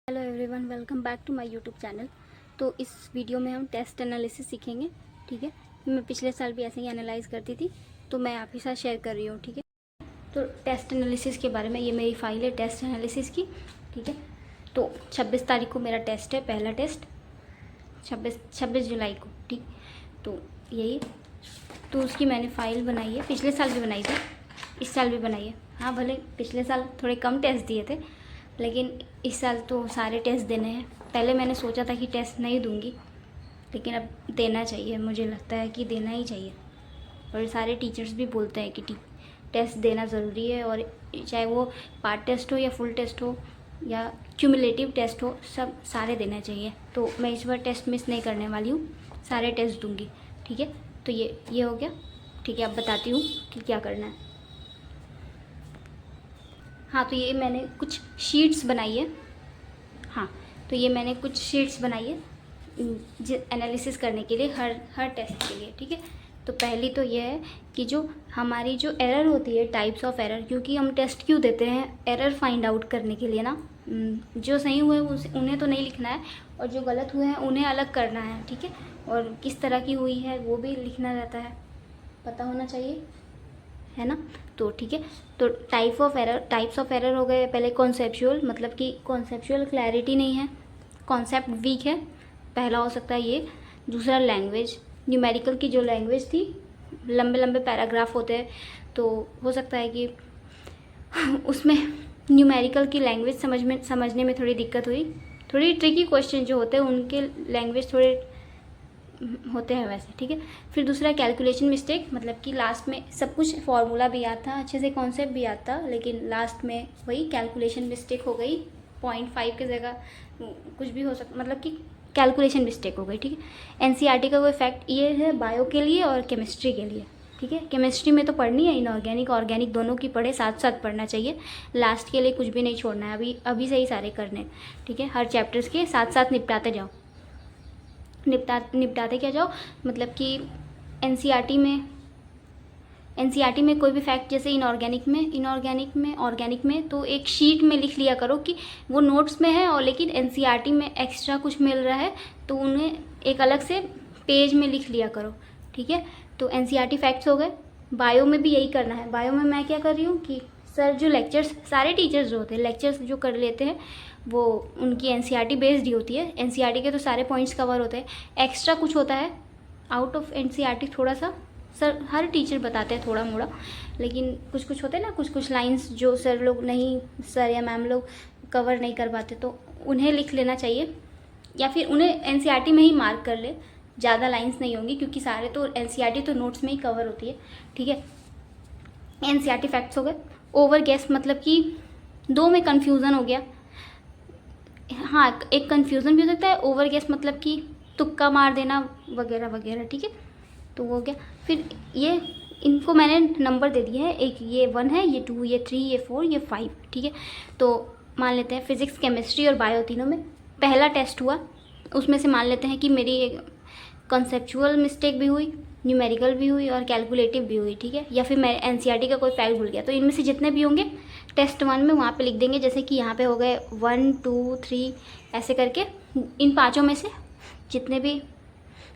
Hello everyone, welcome back to my YouTube channel. तो इस video में हम टेस्ट एनालिसिस सीखेंगे। ठीक है, मैं पिछले साल भी ऐसे ही एनालाइज करती थी, तो मैं आपके साथ शेयर कर रही हूँ। ठीक है, तो टेस्ट एनालिसिस के बारे में, ये मेरी फाइल है टेस्ट एनालिसिस की। ठीक है, तो 26 तारीख को मेरा टेस्ट है, पहला टेस्ट 26 जुलाई को। ठीक, तो यही, तो उसकी मैंने फ़ाइल बनाई है। पिछले साल भी बनाई थी, इस साल भी बनाई है। हाँ, भले पिछले साल थोड़े कम टेस्ट दिए थे, लेकिन इस साल तो सारे टेस्ट देने हैं। पहले मैंने सोचा था कि टेस्ट नहीं दूंगी, लेकिन अब देना चाहिए, मुझे लगता है कि देना ही चाहिए। और सारे टीचर्स भी बोलते हैं कि टेस्ट देना ज़रूरी है, और चाहे वो पार्ट टेस्ट हो या फुल टेस्ट हो या क्यूमुलेटिव टेस्ट हो, सब सारे देना चाहिए। तो मैं इस बार टेस्ट मिस नहीं करने वाली हूँ, सारे टेस्ट दूँगी। ठीक है, तो ये हो गया। ठीक है, अब बताती हूँ कि क्या करना है। हाँ, तो ये मैंने कुछ शीट्स बनाई है। हाँ, तो ये मैंने कुछ शीट्स बनाई है एनालिसिस करने के लिए, हर टेस्ट के लिए। ठीक है, तो पहली तो ये है कि जो हमारी जो एरर होती है, टाइप्स ऑफ एरर, क्योंकि हम टेस्ट क्यों देते हैं, एरर फाइंड आउट करने के लिए ना। जो सही हुए उन्हें तो नहीं लिखना है, और जो गलत हुए हैं उन्हें अलग करना है। ठीक है, और किस तरह की हुई है वो भी लिखना रहता है, पता होना चाहिए, है ना। तो ठीक है, तो टाइप्स ऑफ एरर हो गए। पहले कॉन्सेप्चुअल, मतलब कि कॉन्सेप्चुअल क्लैरिटी नहीं है, कॉन्सेप्ट वीक है, पहला हो सकता है ये। दूसरा लैंग्वेज, न्यूमेरिकल की जो लैंग्वेज थी, लंबे लंबे पैराग्राफ होते हैं, तो हो सकता है कि उसमें न्यूमेरिकल की लैंग्वेज समझने में थोड़ी दिक्कत हुई। थोड़ी ट्रिकी क्वेश्चन जो होते हैं उनके लैंग्वेज थोड़े होते हैं वैसे। ठीक है, फिर दूसरा कैलकुलेशन मिस्टेक, मतलब कि लास्ट में सब कुछ फार्मूला भी याद था, अच्छे से कॉन्सेप्ट भी याद था, लेकिन लास्ट में वही कैलकुलेशन मिस्टेक हो गई। 0.5 की जगह कुछ भी हो सकता, मतलब कि कैलकुलेशन मिस्टेक हो गई। ठीक है, एनसीईआरटी का कोई फैक्ट ये है बायो के लिए और केमिस्ट्री के लिए। ठीक है, केमिस्ट्री में तो पढ़नी है, इनऑर्गेनिक ऑर्गेनिक दोनों की पढ़े, साथ साथ पढ़ना चाहिए। लास्ट के लिए कुछ भी नहीं छोड़ना है, अभी से ही सारे करने। ठीक है, हर चैप्टर्स के साथ साथ निपटाते जाओ, निपटाते क्या जाओ, मतलब कि एनसीईआरटी में कोई भी फैक्ट, जैसे इनऑर्गेनिक में ऑर्गेनिक में, तो एक शीट में लिख लिया करो कि वो नोट्स में है, और लेकिन एनसीईआरटी में एक्स्ट्रा कुछ मिल रहा है तो उन्हें एक अलग से पेज में लिख लिया करो। ठीक है, तो एनसीईआरटी फैक्ट्स हो गए। बायो में भी यही करना है। बायो में मैं क्या कर रही हूँ कि सर जो लेक्चर्स, सारे टीचर्स जो होते हैं लेक्चर्स जो कर लेते हैं, वो उनकी एनसीईआरटी बेस्ड ही होती है। एनसीईआरटी के तो सारे पॉइंट्स कवर होते हैं, एक्स्ट्रा कुछ होता है आउट ऑफ एनसीईआरटी थोड़ा सा, सर हर टीचर बताते हैं थोड़ा मोड़ा, लेकिन कुछ कुछ होते हैं ना, कुछ कुछ लाइंस जो सर लोग नहीं, सर या मैम लोग कवर नहीं कर पाते, तो उन्हें लिख लेना चाहिए, या फिर उन्हें एनसीईआरटी में ही मार्क कर ले। ज़्यादा लाइंस नहीं होंगी, क्योंकि सारे तो एनसीईआरटी तो नोट्स में ही कवर होती है। ठीक है, एनसीईआरटी फैक्ट्स हो गए। ओवर गेस, मतलब कि दो में कन्फ्यूज़न हो गया। हाँ, एक कन्फ्यूज़न भी हो सकता है। ओवर गेस मतलब कि तुक्का मार देना वगैरह वगैरह। ठीक है, तो वो हो गया। फिर ये इनको मैंने नंबर दे दिया है, एक ये 1 है, ये 2, ये 3, ये 4, ये 5। ठीक है, तो मान लेते हैं फिज़िक्स, केमिस्ट्री और बायो तीनों में पहला टेस्ट हुआ, उसमें से मान लेते हैं कि मेरी कॉन्सेप्चुअल मिस्टेक भी हुई, न्यूमेरिकल भी हुई और कैलकुलेटिव भी हुई। ठीक है, या फिर मैं एनसीईआरटी का कोई फैक्ट भूल गया, तो इनमें से जितने भी होंगे टेस्ट 1 में वहाँ पे लिख देंगे। जैसे कि यहाँ पे हो गए 1, 2, 3, ऐसे करके इन पाँचों में से जितने भी,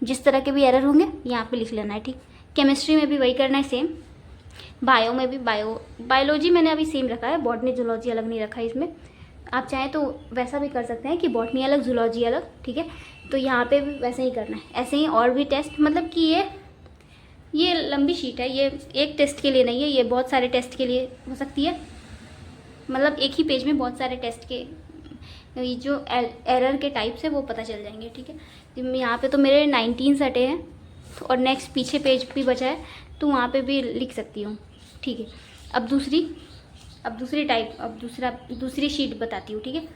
जिस तरह के भी एरर होंगे यहाँ पे लिख लेना है। ठीक, केमिस्ट्री में भी वही करना है सेम। बायो में भी, बायोलॉजी मैंने अभी सेम रखा है, बॉटनी जूलॉजी अलग नहीं रखा है इसमें। आप चाहें तो वैसा भी कर सकते हैं कि बॉटनी अलग, जूलॉजी अलग। ठीक है, तो यहाँ पे भी वैसे ही करना है। ऐसे ही और भी टेस्ट, मतलब कि ये लंबी शीट है, ये एक टेस्ट के लिए नहीं है, ये बहुत सारे टेस्ट के लिए हो सकती है। मतलब एक ही पेज में बहुत सारे टेस्ट के ये जो एरर के टाइप्स है वो पता चल जाएंगे। ठीक है, यहाँ पे तो मेरे 19 सटे हैं, और नेक्स्ट पीछे पेज भी बचा है, तो वहाँ पे भी लिख सकती हूँ। ठीक है, अब दूसरी शीट बताती हूँ। ठीक है,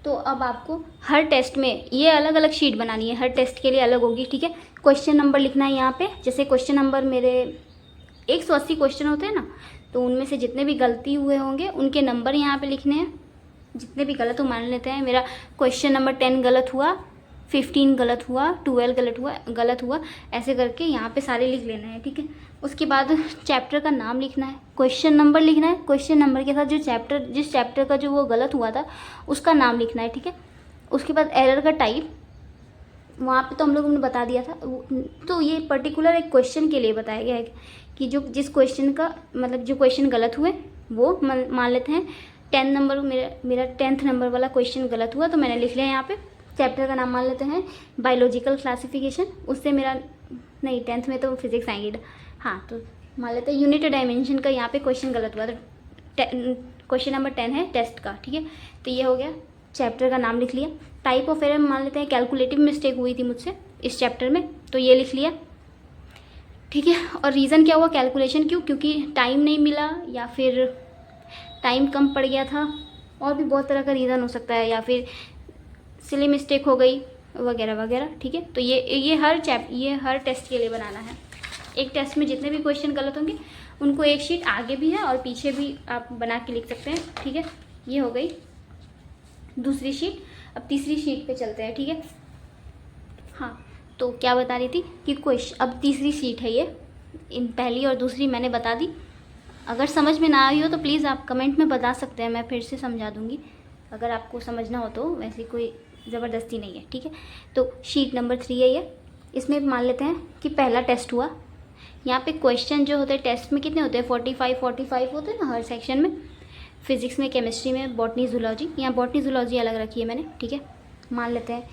तो अब आपको हर टेस्ट में ये अलग अलग शीट बनानी है, हर टेस्ट के लिए अलग होगी। ठीक है, क्वेश्चन नंबर लिखना है यहाँ पे। जैसे क्वेश्चन नंबर मेरे 180 क्वेश्चन होते हैं ना, तो उनमें से जितने भी गलती हुए होंगे उनके नंबर यहाँ पे लिखने हैं। जितने भी गलत हो, मान लेते हैं मेरा क्वेश्चन नंबर 10 गलत हुआ, 15 गलत हुआ, 12 गलत हुआ, ऐसे करके यहाँ पे सारे लिख लेना है, ठीक है। उसके बाद चैप्टर का नाम लिखना है, क्वेश्चन नंबर लिखना है, क्वेश्चन नंबर के साथ जिस चैप्टर का जो वो गलत हुआ था उसका नाम लिखना है, ठीक है। उसके बाद एरर का टाइप, वहाँ पे तो हम लोगों ने बता दिया था, तो ये पर्टिकुलर एक क्वेश्चन के लिए बताया गया है कि जो जिस क्वेश्चन का मतलब जो क्वेश्चन गलत हुए वो मान लेते हैं 10 नंबर, मेरा 10th नंबर वाला क्वेश्चन गलत हुआ तो मैंने लिख लिया यहाँ पे। चैप्टर का नाम मान लेते हैं बायोलॉजिकल क्लासिफिकेशन, उससे मेरा नहीं 10th में तो फिजिक्स आएंगी, हाँ तो मान लेते हैं यूनिट डायमेंशन का यहाँ पे क्वेश्चन गलत हुआ, तो क्वेश्चन नंबर 10 है टेस्ट का, ठीक है। तो ये हो गया, चैप्टर का नाम लिख लिया। टाइप ऑफ एरर मान लेते हैं कैलकुलेटिव मिस्टेक हुई थी मुझसे इस चैप्टर में, तो ये लिख लिया, ठीक है। और रीज़न क्या हुआ, कैलकुलेशन क्योंकि टाइम नहीं मिला या फिर टाइम कम पड़ गया था, और भी बहुत तरह का रीज़न हो सकता है, या फिर सिली मिस्टेक हो गई वगैरह वगैरह, ठीक है। तो ये हर टेस्ट के लिए बनाना है। एक टेस्ट में जितने भी क्वेश्चन गलत होंगे उनको एक शीट आगे भी है और पीछे भी आप बना के लिख सकते हैं, ठीक है। ये हो गई दूसरी शीट। अब तीसरी शीट पे चलते हैं, ठीक है। हाँ, तो क्या बता रही थी कि क्वेश्चन, अब तीसरी शीट है ये, इन पहली और दूसरी मैंने बता दी। अगर समझ में ना आई हो तो प्लीज़ आप कमेंट में बता सकते हैं, मैं फिर से समझा दूँगी अगर आपको समझना हो तो, वैसे कोई ज़बरदस्ती नहीं है, ठीक है। तो शीट नंबर 3 है ये, इसमें मान लेते हैं कि पहला टेस्ट हुआ। यहाँ पे क्वेश्चन जो होते हैं टेस्ट में कितने होते हैं, 45 होते हैं ना हर सेक्शन में, फिजिक्स में, केमिस्ट्री में, बॉटनी जूलॉजी, यहाँ बॉटनी जूलॉजी अलग रखी है मैंने, ठीक है। मान लेते हैं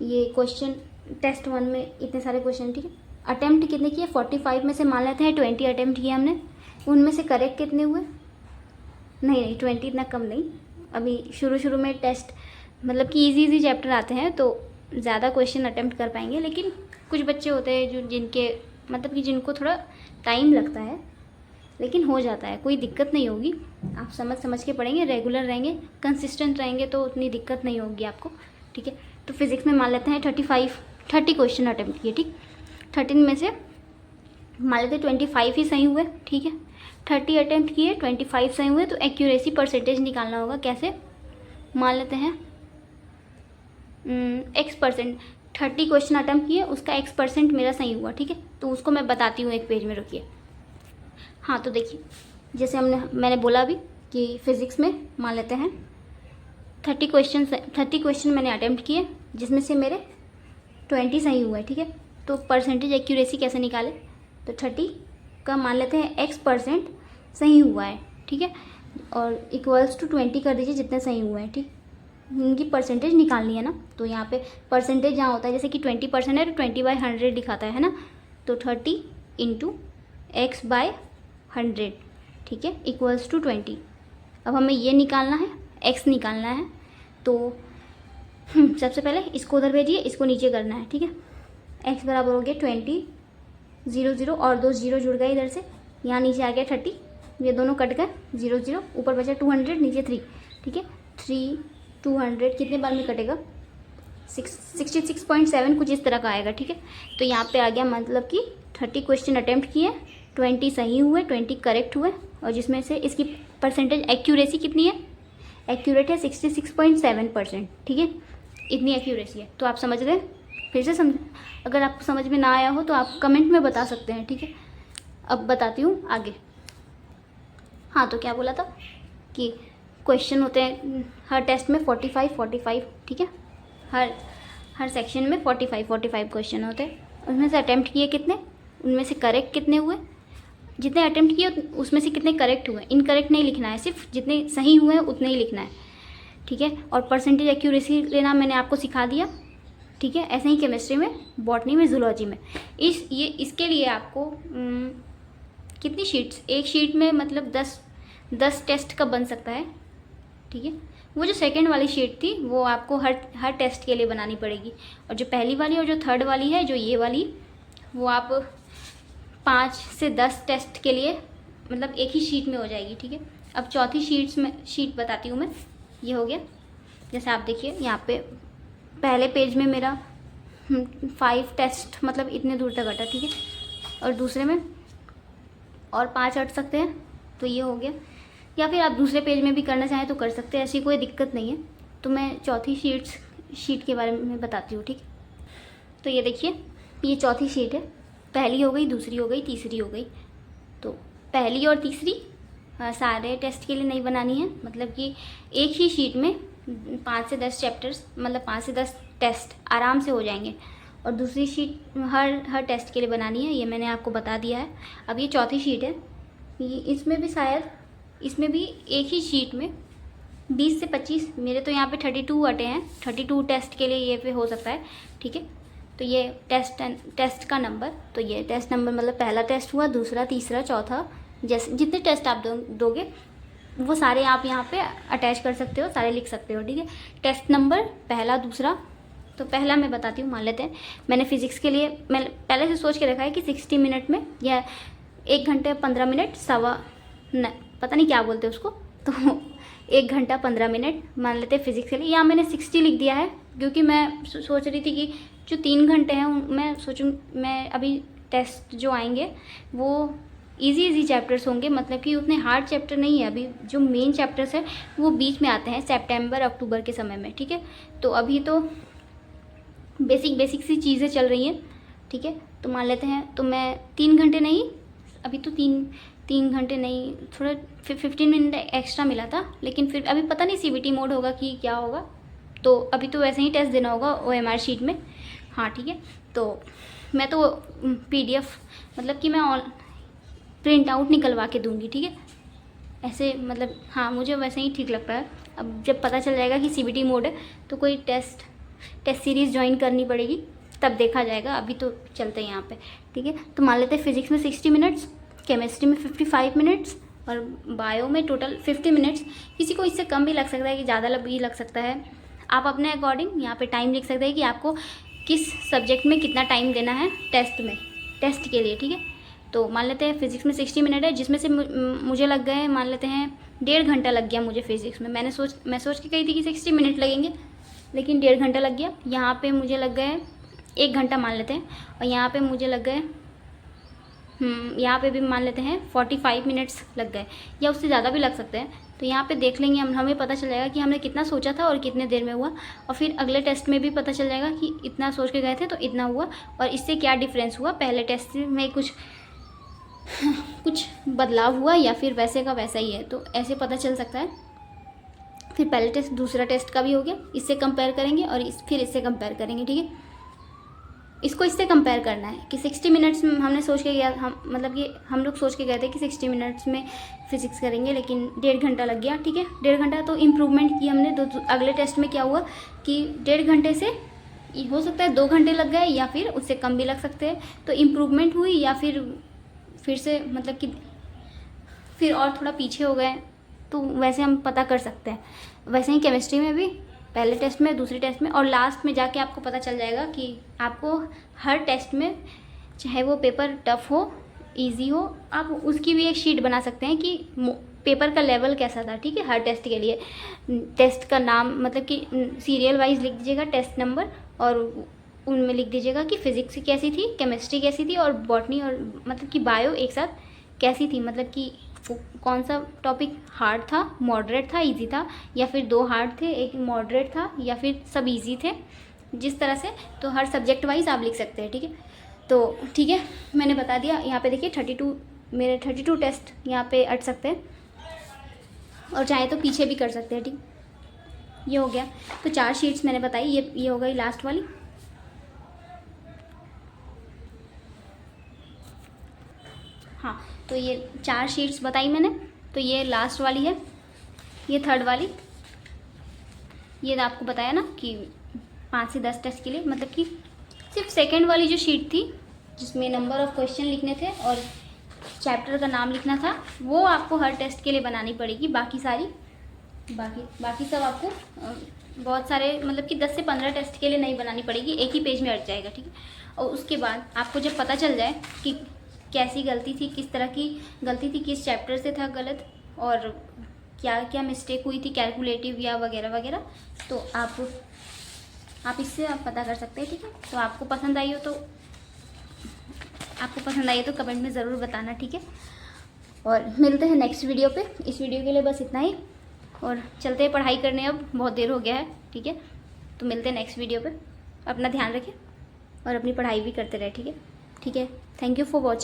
ये क्वेश्चन टेस्ट 1 में इतने सारे क्वेश्चन, ठीक है। अटैम्प्ट कितने किए, 45 में से मान लेते हैं 20 अटैम्प्ट किए हमने, उनमें से करेक्ट कितने हुए, नहीं 20 इतना कम नहीं, अभी शुरू में टेस्ट मतलब कि इजी चैप्टर आते हैं तो ज़्यादा क्वेश्चन अटैम्प्ट कर पाएंगे, लेकिन कुछ बच्चे होते हैं जो जिनको थोड़ा टाइम लगता है लेकिन हो जाता है, कोई दिक्कत नहीं होगी, आप समझ के पढ़ेंगे, रेगुलर रहेंगे, कंसिस्टेंट रहेंगे तो उतनी दिक्कत नहीं होगी आपको, ठीक है। तो फिज़िक्स में मान लेते हैं 30 क्वेश्चन अटैम्प्ट किए, ठीक। 13 में से मान लेते हैं 25 ही सही हुए, ठीक है। 30 अटैम्प्ट किए, 25 सही हुए, तो एक्यूरेसी परसेंटेज निकालना होगा, कैसे, मान लेते हैं x%, 30 क्वेश्चन अटैम्प्ट किए, उसका x% मेरा सही हुआ, ठीक है। तो उसको मैं बताती हूँ एक पेज में, रुकिए। हाँ, तो देखिए जैसे मैंने बोला अभी कि फिज़िक्स में मान लेते हैं 30 क्वेश्चन मैंने अटैम्प्ट किए, जिसमें से मेरे 20 सही हुआ है, ठीक है। तो परसेंटेज एक्यूरेसी कैसे निकाले, तो 30 का मान लेते हैं x% सही हुआ है, ठीक है, और इक्वल्स टू 20 कर दीजिए जितने सही हुए हैं, ठीक। उनकी परसेंटेज निकालनी है ना, तो यहाँ पे परसेंटेज जहाँ होता है जैसे कि 20% है तो 20/100 दिखाता है ना, तो 30 × x/100, ठीक है, इक्वल्स टू 20। अब हमें ये निकालना है, x निकालना है, तो सबसे पहले इसको उधर भेजिए, इसको नीचे करना है, ठीक है। x बराबर हो गया 20, 0 और 2 0 जुड़ गए इधर से, यहाँ नीचे आ गया 30, ये दोनों कट गए, 0 ऊपर बचा 200, नीचे 3, ठीक है। 3 200 कितने बार में कटेगा, 66.7 कुछ इस तरह का आएगा, ठीक है। तो यहाँ पे आ गया मतलब कि 30 क्वेश्चन अटैम्प्ट किए, 20 सही हुए, 20 करेक्ट हुए, और जिसमें से इसकी परसेंटेज एक्यूरेसी कितनी है, एक्यूरेट है 66.7%, ठीक है, इतनी एक्यूरेसी है। तो आप समझ गए, फिर से अगर आपको समझ में ना आया हो तो आप कमेंट में बता सकते हैं, ठीक है। अब बताती हूँ आगे। हाँ, तो क्या बोला था कि क्वेश्चन होते हैं हर टेस्ट में 45, ठीक है, हर सेक्शन में 45 क्वेश्चन होते हैं, उसमें से अटैम्प्ट किए कितने, उनमें से करेक्ट कितने हुए, जितने अटैम्प्ट किए उसमें से कितने करेक्ट हुए, इनकरेक्ट नहीं लिखना है, सिर्फ जितने सही हुए हैं उतने ही लिखना है, ठीक है। और परसेंटेज एक्यूरेसी लेना मैंने आपको सिखा दिया, ठीक है। ऐसे ही केमिस्ट्री में, बॉटनी में, जूलॉजी में, इसके लिए आपको कितनी शीट्स, एक शीट में मतलब 10 टेस्ट का बन सकता है, ठीक है। वो जो सेकंड वाली शीट थी वो आपको हर टेस्ट के लिए बनानी पड़ेगी, और जो पहली वाली और जो थर्ड वाली है, जो ये वाली, वो आप 5 से 10 टेस्ट के लिए मतलब एक ही शीट में हो जाएगी, ठीक है। अब चौथी शीट बताती हूँ मैं, ये हो गया, जैसे आप देखिए यहाँ पे पहले पेज में मेरा 5 टेस्ट मतलब इतने दूर तक अटा, ठीक है, और दूसरे में और 5 अट सकते हैं, तो ये हो गया। या फिर आप दूसरे पेज में भी करना चाहें तो कर सकते हैं, ऐसी कोई दिक्कत नहीं है। तो मैं चौथी शीट के बारे में बताती हूँ, ठीक है। तो ये देखिए, ये चौथी शीट है। पहली हो गई, दूसरी हो गई, तीसरी हो गई। तो पहली और तीसरी सारे टेस्ट के लिए नहीं बनानी है, मतलब कि एक ही शीट में 5 से 10 चैप्टर्स, मतलब 5 से 10 टेस्ट आराम से हो जाएंगे। और दूसरी शीट हर टेस्ट के लिए बनानी है, ये मैंने आपको बता दिया है। अब ये चौथी शीट है, इसमें भी शायद, इसमें भी एक ही शीट में 20 से 25, मेरे तो यहाँ पे 32 अटे हैं, 32 टेस्ट के लिए ये पे हो सकता है, ठीक है। तो ये टेस्ट का नंबर, तो ये टेस्ट नंबर मतलब पहला टेस्ट हुआ, दूसरा, तीसरा, चौथा, जैसे जितने टेस्ट आप दोगे वो सारे आप यहाँ पे अटैच कर सकते हो, सारे लिख सकते हो, ठीक है। टेस्ट नंबर पहला, दूसरा, तो पहला मैं बताती हूँ, मान लेते हैं मैंने फिज़िक्स के लिए मैं पहले से सोच के रखा है कि 60 मिनट में या 1 घंटे 15 मिनट पता नहीं क्या बोलते उसको, तो 1 घंटा 15 मिनट मान लेते हैं फिज़िक्स के लिए। यहाँ मैंने 60 लिख दिया है क्योंकि मैं सोच रही थी कि जो 3 घंटे हैं मैं सोचूं, मैं अभी टेस्ट जो आएंगे वो इजी चैप्टर्स होंगे, मतलब कि उतने हार्ड चैप्टर नहीं है। अभी जो मेन चैप्टर्स है वो बीच में आते हैं सितंबर अक्टूबर के समय में, ठीक है। तो अभी तो बेसिक सी चीज़ें चल रही हैं, ठीक है। तो मान लेते हैं, तो मैं 3 घंटे नहीं, अभी तो तीन घंटे नहीं, थोड़ा 15 मिनट एक्स्ट्रा मिला था, लेकिन फिर अभी पता नहीं CBT मोड होगा कि क्या होगा, तो अभी तो वैसे ही टेस्ट देना होगा OMR शीट में, हाँ ठीक है। तो मैं तो PDF मतलब कि मैं प्रिंट आउट निकलवा के दूंगी, ठीक है, ऐसे मतलब हाँ मुझे वैसे ही ठीक लगता है। अब जब पता चल जाएगा कि CBT मोड है तो कोई टेस्ट सीरीज़ ज्वाइन करनी पड़ेगी, तब देखा जाएगा, अभी तो चलते हैं यहाँ पे, ठीक है। तो मान लेते हैं फिज़िक्स में 60 मिनट्स, केमिस्ट्री में 55 मिनट्स और बायो में टोटल 50 मिनट्स। किसी को इससे कम भी लग सकता है कि ज़्यादा भी लग सकता है, आप अपने अकॉर्डिंग यहाँ पे टाइम लिख सकते हैं कि आपको किस सब्जेक्ट में कितना टाइम देना है टेस्ट के लिए, ठीक है। तो मान लेते हैं फिज़िक्स में 60 मिनट है, जिसमें से मुझे लग गए, मान लेते हैं 1.5 घंटा लग गया मुझे फिज़िक्स में। मैं सोच के गई थी कि 60 मिनट लगेंगे, लेकिन 1.5 घंटा लग गया। यहाँ पे मुझे लग गए 1 घंटा मान लेते हैं, और यहाँ पे मुझे लग गए यहाँ पे भी मान लेते हैं 45 मिनट्स लग गए, या उससे ज़्यादा भी लग सकते हैं। तो यहाँ पे देख लेंगे हमें पता चल जाएगा कि हमने कितना सोचा था और कितने देर में हुआ, और फिर अगले टेस्ट में भी पता चल जाएगा कि इतना सोच के गए थे तो इतना हुआ, और इससे क्या डिफरेंस हुआ, पहले टेस्ट में कुछ बदलाव हुआ या फिर वैसे का वैसा ही है, तो ऐसे पता चल सकता है। फिर पहले टेस्ट दूसरा टेस्ट का भी हो गया, इससे कंपेयर करेंगे और फिर इससे कंपेयर करेंगे, ठीक है। इसको इससे कंपेयर करना है कि 60 मिनट्स में हमने सोच के गया, हम लोग सोच के गए थे कि 60 मिनट्स में फिज़िक्स करेंगे, लेकिन 1.5 घंटा लग गया, ठीक है। 1.5 घंटा तो इम्प्रूवमेंट की हमने। अगले टेस्ट में क्या हुआ कि 1.5 घंटे से हो सकता है 2 घंटे लग गए, या फिर उससे कम भी लग सकते हैं। तो इम्प्रूवमेंट हुई, या फिर से मतलब कि फिर और थोड़ा पीछे हो गए, तो वैसे हम पता कर सकते हैं। वैसे ही केमिस्ट्री में भी पहले टेस्ट में, दूसरे टेस्ट में और लास्ट में जाके आपको पता चल जाएगा कि आपको हर टेस्ट में, चाहे वो पेपर टफ हो इजी हो, आप उसकी भी एक शीट बना सकते हैं कि पेपर का लेवल कैसा था, ठीक है। हर टेस्ट के लिए टेस्ट का नाम, मतलब कि सीरियल वाइज लिख दीजिएगा टेस्ट नंबर, और उनमें लिख दीजिएगा कि फिज़िक्स कैसी थी, केमिस्ट्री कैसी थी, और बॉटनी और मतलब कि बायो एक साथ कैसी थी, मतलब कि कौन सा टॉपिक हार्ड था, मॉडरेट था, इजी था, या फिर 2 हार्ड थे, एक मॉडरेट था, या फिर सब इजी थे, जिस तरह से। तो हर सब्जेक्ट वाइज आप लिख सकते हैं, ठीक है। तो ठीक है, मैंने बता दिया। यहाँ पे देखिए 32 टेस्ट यहाँ पे अट सकते हैं, और चाहे तो पीछे भी कर सकते हैं, ठीक। ये हो गया। तो 4 शीट्स मैंने बताई, ये हो गई लास्ट वाली। हाँ, तो ये 4 शीट्स बताई मैंने, तो ये लास्ट वाली है, ये थर्ड वाली। ये आपको बताया ना कि 5 से 10 टेस्ट के लिए, मतलब कि सिर्फ सेकंड वाली जो शीट थी जिसमें नंबर ऑफ़ क्वेश्चन लिखने थे और चैप्टर का नाम लिखना था, वो आपको हर टेस्ट के लिए बनानी पड़ेगी। बाकी सब आपको बहुत सारे, मतलब कि 10 से 15 टेस्ट के लिए नहीं बनानी पड़ेगी, एक ही पेज में अट जाएगा, ठीक है। और उसके बाद आपको जब पता चल जाए कि कैसी गलती थी, किस तरह की गलती थी, किस चैप्टर से था गलत, और क्या क्या मिस्टेक हुई थी कैलकुलेटिव या वगैरह वगैरह, तो आप इससे आप पता कर सकते हैं, ठीक है। तो आपको पसंद आई तो कमेंट में ज़रूर बताना, ठीक है। और मिलते हैं नेक्स्ट वीडियो पे। इस वीडियो के लिए बस इतना ही, और चलते हैं पढ़ाई करने, अब बहुत देर हो गया है, ठीक है। तो मिलते हैं नेक्स्ट वीडियो पे। अपना ध्यान रखें। और अपनी पढ़ाई भी करते रहे, ठीक है। Thank you for watching.